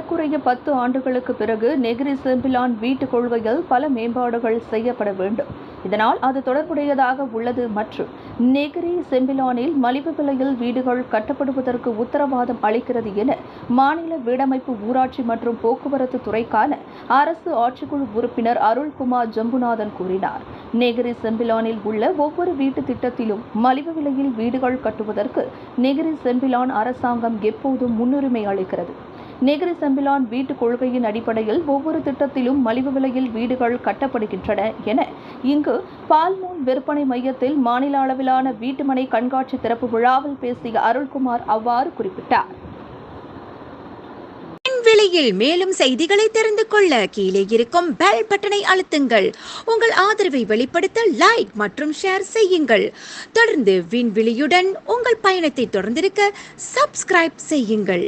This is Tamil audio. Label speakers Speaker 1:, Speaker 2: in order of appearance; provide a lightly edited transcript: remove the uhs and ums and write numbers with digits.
Speaker 1: ஏறக்குறைய 10 ஆண்டுகளுக்கு பிறகு நெகிரி செம்பிலான் வீட்டு கொள்கையில் பல மேம்பாடுகள் செய்யப்பட வேண்டும். இதனால் அது தொடர்புடையதாக உள்ளது மற்றும் நெகிரி செம்பிலானில் மலிவு விலையில் வீடுகள் கட்டப்படுவதற்கு உத்தரவாதம் அளிக்கிறது என மாநில வீடமைப்பு, ஊராட்சி மற்றும் போக்குவரத்து துறைக்கான அரசு ஆட்சிக்குழு உறுப்பினர் அருள்குமார் ஜம்புநாதன் கூறினார். நெகிரி செம்பிலானில் உள்ள ஒவ்வொரு வீட்டு திட்டத்திலும் மலிவு விலையில் வீடுகள் கட்டுவதற்கு நெகிரி செம்பிலான் அரசாங்கம் எப்போதும் முன்னுரிமை அளிக்கிறது. நெகிரி செம்பிலான் வீட்டு கொள்கையின் அடிப்படையில் ஒவ்வொரு திட்டத்திலும் மலிவு விலையில் வீடுகள் கட்டப்படுகின்றன என இங்கு பால்மோன் விற்பனை மையத்தில் மாநில அளவிலான வீட்டுமனை கண்காட்சி திறப்பு விழாவில் பேசிய அருள்குமார் அவ்வாறு குறிப்பிட்டார்.
Speaker 2: விலையில் மேலும் செய்திகளை தெரிந்து கொள்ள கீழே இருக்கும் பெல் பட்டனை அழுத்துங்கள். உங்கள் ஆதரவை வெளிப்படுத்த லைக் மற்றும் ஷேர் செய்யுங்கள். தொடர்ந்து விண்வெளியுடன் உங்கள் பயணத்தை தொடர்ந்திருக்க சப்ஸ்கிரைப் செய்யுங்கள்.